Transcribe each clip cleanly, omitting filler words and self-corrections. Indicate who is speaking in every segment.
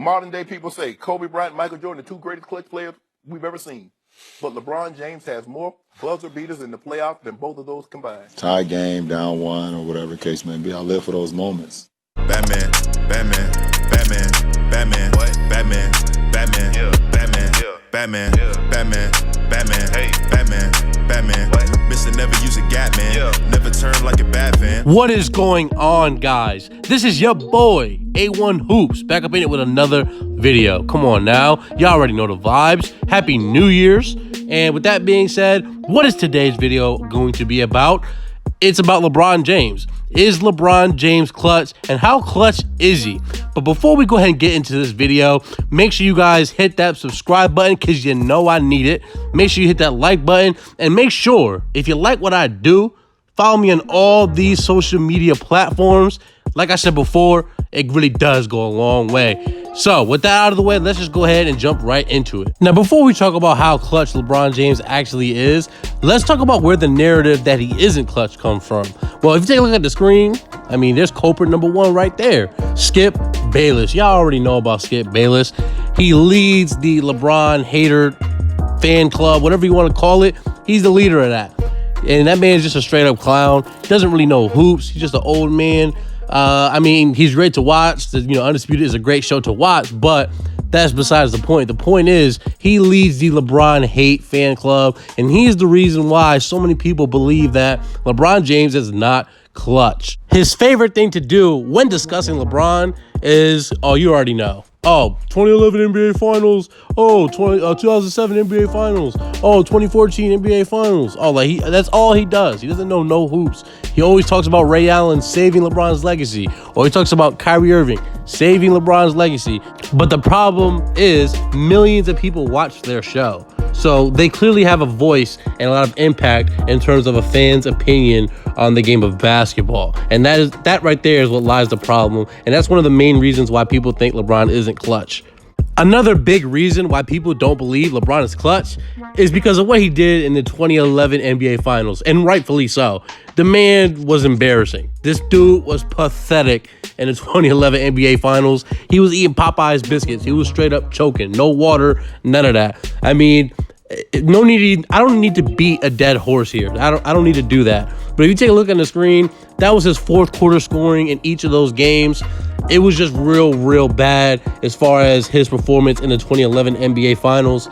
Speaker 1: Modern day people say Kobe Bryant and Michael Jordan, the two greatest clutch players we've ever seen. But LeBron James has more buzzer beaters in the playoffs than both of those combined.
Speaker 2: Tie game, down one, or whatever the case may be. I live for those moments.
Speaker 3: Batman, Batman, Batman, Batman, what? Batman, Batman, yeah. Batman, yeah. Batman, yeah. Batman, Batman, hey, Batman, Batman, what? Mr. Never use a gap, man. Yeah. Never turn like a bat fan.
Speaker 4: What is going on, guys? This is your boy, A1 Hoops, back up in it with another video. Come on now. You already know the vibes. Happy New Year's. And with that being said, what is today's video going to be about? It's about LeBron James. Is LeBron James clutch, and how clutch is he? But before we go ahead and get into this video, make sure you guys hit that subscribe button because you know I need it. Make sure you hit that like button, and make sure if you like what I do, follow me on all these social media platforms. Like I said before, it really does go a long way. So with that out of the way, let's just go ahead and jump right into it. Now, before we talk about how clutch LeBron James actually is, let's talk about where the narrative that he isn't clutch comes from. Well, if you take a look at the screen, I mean, there's culprit number one right there. Skip Bayless. Y'all already know about Skip Bayless. He leads the LeBron hater fan club, whatever you want to call it. He's the leader of that. And that man's just a straight up clown. He doesn't really know hoops. He's just an old man. I mean, he's great to watch. Undisputed is a great show to watch, but that's besides the point. The point is he leads the LeBron hate fan club, and he's the reason why so many people believe that LeBron James is not clutch. His favorite thing to do when discussing LeBron is, oh, you already know. Oh, 2011 NBA Finals. Oh, 2007 NBA Finals. Oh, 2014 NBA Finals. Oh, that's all he does. He doesn't know no hoops. He always talks about Ray Allen saving LeBron's legacy, or he talks about Kyrie Irving saving LeBron's legacy. But the problem is millions of people watch their show. So they clearly have a voice and a lot of impact in terms of a fan's opinion on the game of basketball. And that right there is what lies the problem. And that's one of the main reasons why people think LeBron isn't clutch. Another big reason why people don't believe LeBron is clutch is because of what he did in the 2011 NBA Finals, and rightfully so. The man was embarrassing. This dude was pathetic in the 2011 NBA Finals. He was eating Popeye's biscuits. He was straight up choking. No water, none of that. I mean, I don't need to beat a dead horse here. I don't need to do that. But if you take a look at the screen, that was his fourth quarter scoring in each of those games. It was just real bad as far as his performance in the 2011 NBA Finals.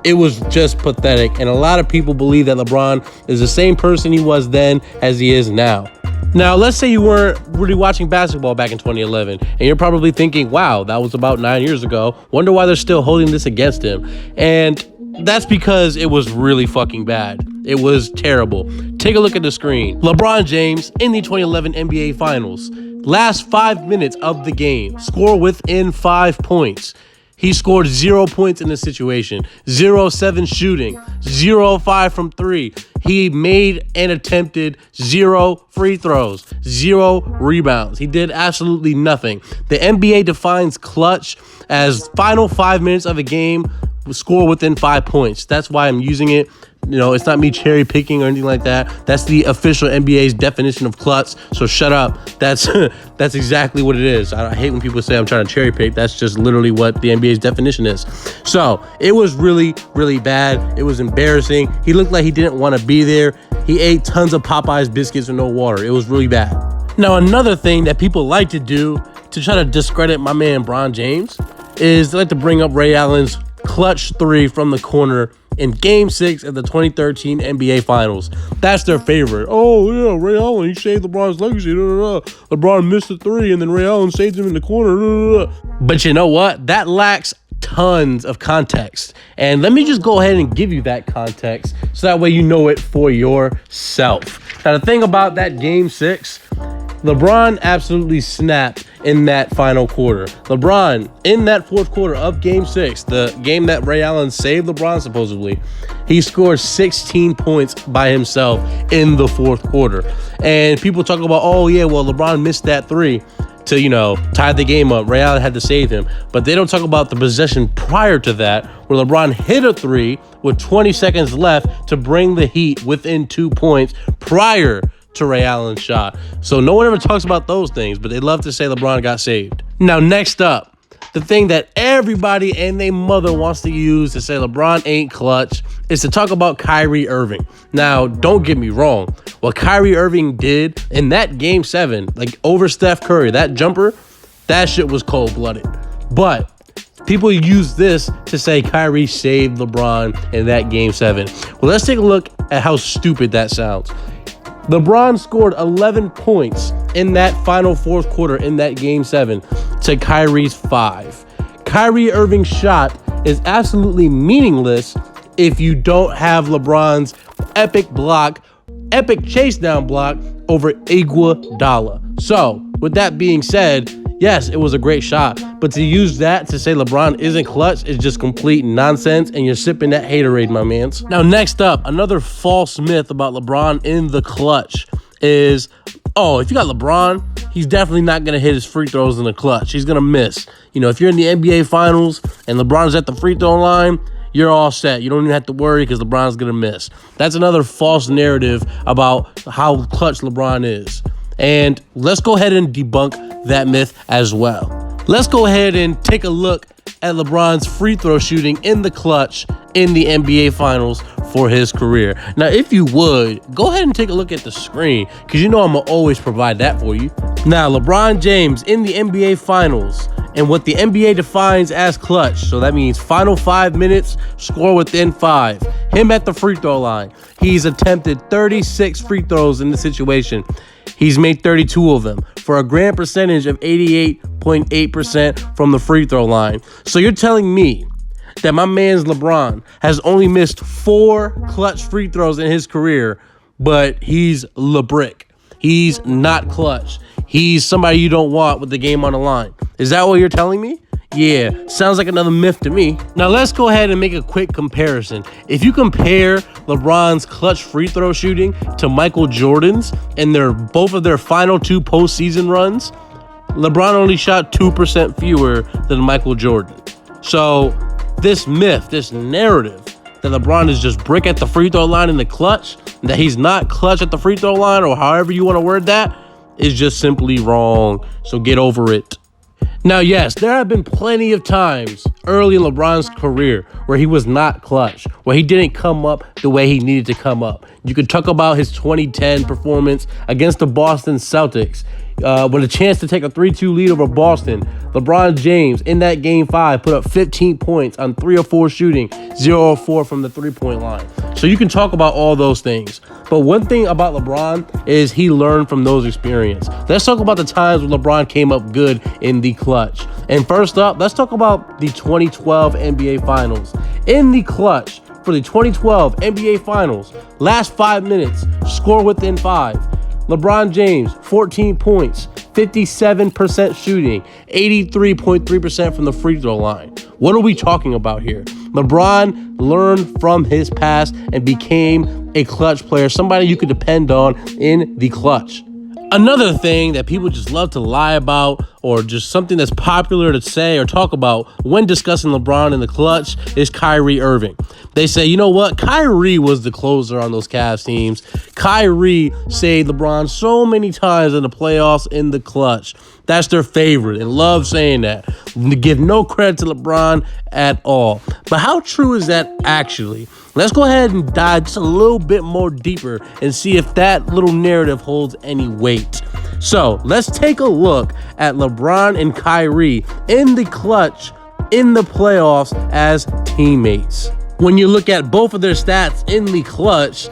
Speaker 4: It was just pathetic. And a lot of people believe that LeBron is the same person he was then as he is now. Now, let's say you weren't really watching basketball back in 2011, and you're probably thinking, wow, that was about 9 years ago. Wonder why they're still holding this against him. And that's because it was really fucking bad. It was terrible. Take a look at the screen. LeBron James in the 2011 NBA Finals. Last 5 minutes of the game, score within 5 points. He scored 0 points in this situation, 0-7 shooting, 0-5 from 3. He made and attempted 0 free throws, 0 rebounds. He did absolutely nothing. The NBA defines clutch as final 5 minutes of a game, score within 5 points. That's why I'm using it. It's not me cherry picking or anything like that. That's the official NBA's definition of clutch. So shut up. That's exactly what it is. I hate when people say I'm trying to cherry pick. That's just literally what the NBA's definition is. So it was really bad. It was embarrassing. He looked like he didn't want to be there. He ate tons of Popeye's biscuits with no water. It was really bad. Now, another thing that people like to do to try to discredit my man LeBron James is they like to bring up Ray Allen's clutch 3 from the corner in Game 6 of the 2013 NBA Finals. That's their favorite. Oh, yeah, Ray Allen, he saved LeBron's legacy. LeBron missed a 3, and then Ray Allen saved him in the corner. But you know what? That lacks tons of context. And let me just go ahead and give you that context so that way you know it for yourself. Now, the thing about that Game 6, LeBron absolutely snapped in that final quarter. LeBron, in that fourth quarter of Game 6, the game that Ray Allen saved LeBron supposedly, he scored 16 points by himself in the fourth quarter. And people talk about, oh yeah, well, LeBron missed that 3 to, tie the game up. Ray Allen had to save him. But they don't talk about the possession prior to that, where LeBron hit a 3 with 20 seconds left to bring the Heat within 2 points prior to Ray Allen's shot. So no one ever talks about those things, but they love to say LeBron got saved. Now, next up, the thing that everybody and their mother wants to use to say LeBron ain't clutch is to talk about Kyrie Irving. Now, don't get me wrong. What Kyrie Irving did in that game 7, like over Steph Curry, that jumper, that shit was cold-blooded. But people use this to say Kyrie saved LeBron in that game 7. Well, let's take a look at how stupid that sounds. LeBron scored 11 points in that final fourth quarter in that game 7 to Kyrie's 5. Kyrie Irving's shot is absolutely meaningless if you don't have LeBron's epic chase down block over Iguodala. So, with that being said, yes, it was a great shot, but to use that to say LeBron isn't clutch is just complete nonsense, and you're sipping that haterade, my mans. Now, next up, another false myth about LeBron in the clutch is, if you got LeBron, he's definitely not going to hit his free throws in the clutch. He's going to miss. If you're in the NBA Finals and LeBron's at the free throw line, you're all set. You don't even have to worry because LeBron's going to miss. That's another false narrative about how clutch LeBron is. And let's go ahead and debunk that myth as well. Let's go ahead and take a look at LeBron's free throw shooting in the clutch in the NBA Finals for his career. Now, if you would, go ahead and take a look at the screen because you know I'm going to always provide that for you. Now, LeBron James in the NBA Finals and what the NBA defines as clutch. So that means final 5 minutes, score within 5. Him at the free throw line. He's attempted 36 free throws in the situation. He's made 32 of them for a grand percentage of 88.8% from the free throw line. So you're telling me that my man's LeBron has only missed 4 clutch free throws in his career, but he's LeBrick. He's not clutch. He's somebody you don't want with the game on the line. Is that what you're telling me? Yeah, sounds like another myth to me. Now let's go ahead and make a quick comparison. If you compare LeBron's clutch free throw shooting to Michael Jordan's in both of their final 2 postseason runs, LeBron only shot 2% fewer than Michael Jordan. So this myth, this narrative that LeBron is just brick at the free throw line in the clutch, and that he's not clutch at the free throw line, or however you want to word that, is just simply wrong. So get over it. Now, yes, there have been plenty of times early in LeBron's career where he was not clutch, where he didn't come up the way he needed to come up. You could talk about his 2010 performance against the Boston Celtics. With a chance to take a 3-2 lead over Boston, LeBron James in that game 5 put up 15 points on 3 of 4 shooting, 0 of 4 from the 3-point line. So you can talk about all those things. But one thing about LeBron is he learned from those experiences. Let's talk about the times when LeBron came up good in the clutch. And first up, let's talk about the 2012 NBA Finals. In the clutch for the 2012 NBA Finals, last 5 minutes, score within 5. LeBron James, 14 points, 57% shooting, 83.3% from the free throw line. What are we talking about here? LeBron learned from his past and became a clutch player, somebody you could depend on in the clutch. Another thing that people just love to lie about, or just something that's popular to say or talk about when discussing LeBron in the clutch, is Kyrie Irving. They say, you know what? Kyrie was the closer on those Cavs teams. Kyrie saved LeBron so many times in the playoffs in the clutch. That's their favorite and love saying that. They give no credit to LeBron at all. But how true is that actually? Let's go ahead and dive just a little bit more deeper and see if that little narrative holds any weight. So let's take a look at LeBron and Kyrie in the clutch in the playoffs as teammates. When you look at both of their stats in the clutch,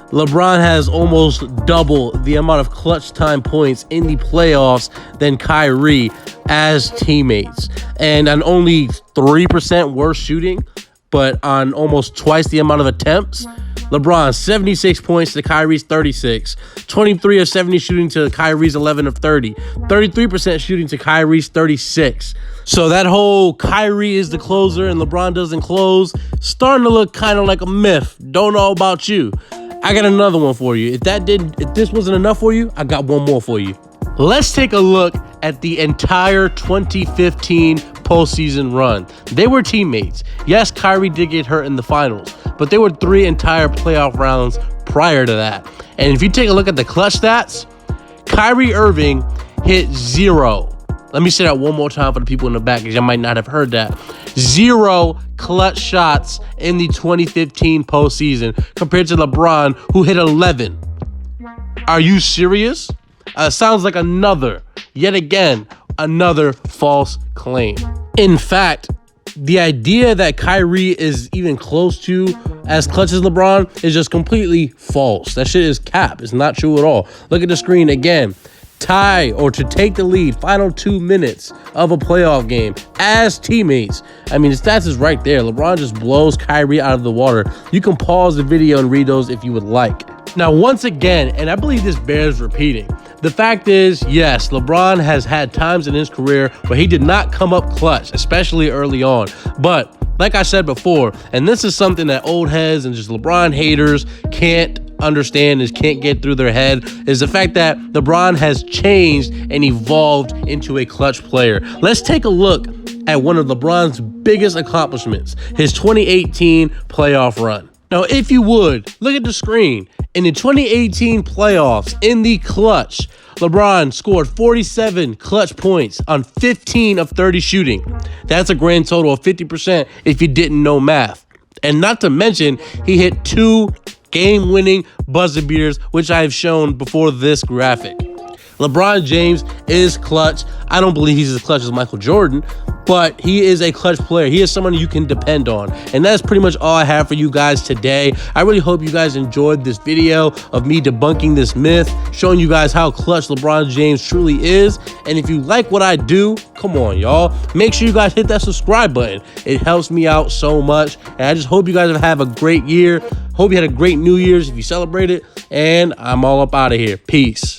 Speaker 4: LeBron has almost double the amount of clutch time points in the playoffs than Kyrie as teammates. And on only 3% worse shooting, but on almost twice the amount of attempts, LeBron, 76 points to Kyrie's 36, 23 of 70 shooting to Kyrie's 11 of 30, 33% shooting to Kyrie's 36. So that whole Kyrie is the closer and LeBron doesn't close, starting to look kind of like a myth. Don't know about you. I got another one for you. If this wasn't enough for you, I got one more for you. Let's take a look at the entire 2015 postseason run. They were teammates. Yes, Kyrie did get hurt in the finals, but there were 3 entire playoff rounds prior to that. And if you take a look at the clutch stats, Kyrie Irving hit 0 Let me say that one more time for the people in the back, because you might not have heard that. 0 clutch shots in the 2015 postseason compared to LeBron, who hit 11. Are you serious? Sounds like yet again, another false claim. In fact, the idea that Kyrie is even close to as clutch as LeBron is just completely false. That shit is cap. It's not true at all. Look at the screen again. Tie or to take the lead, final 2 minutes of a playoff game as teammates. I mean, the stats is right there. LeBron just blows Kyrie out of the water. You can pause the video and read those if you would like. Now, once again, and I believe this bears repeating, the fact is, yes, LeBron has had times in his career where he did not come up clutch, especially early on. But like I said before, and this is something that old heads and just LeBron haters can't understand, is can't get through their head, is the fact that LeBron has changed and evolved into a clutch player. Let's take a look at one of LeBron's biggest accomplishments, his 2018 playoff run. Now, if you would, look at the screen. In the 2018 playoffs, in the clutch, LeBron scored 47 clutch points on 15 of 30 shooting. That's a grand total of 50% if you didn't know math. And not to mention, he hit 2 game-winning buzzer beaters, which I have shown before this graphic. LeBron James is clutch. I don't believe he's as clutch as Michael Jordan, but he is a clutch player. He is someone you can depend on. And that's pretty much all I have for you guys today. I really hope you guys enjoyed this video of me debunking this myth, showing you guys how clutch LeBron James truly is. And if you like what I do, come on, y'all. Make sure you guys hit that subscribe button. It helps me out so much. And I just hope you guys have a great year. Hope you had a great New Year's if you celebrate it. And I'm all up out of here. Peace.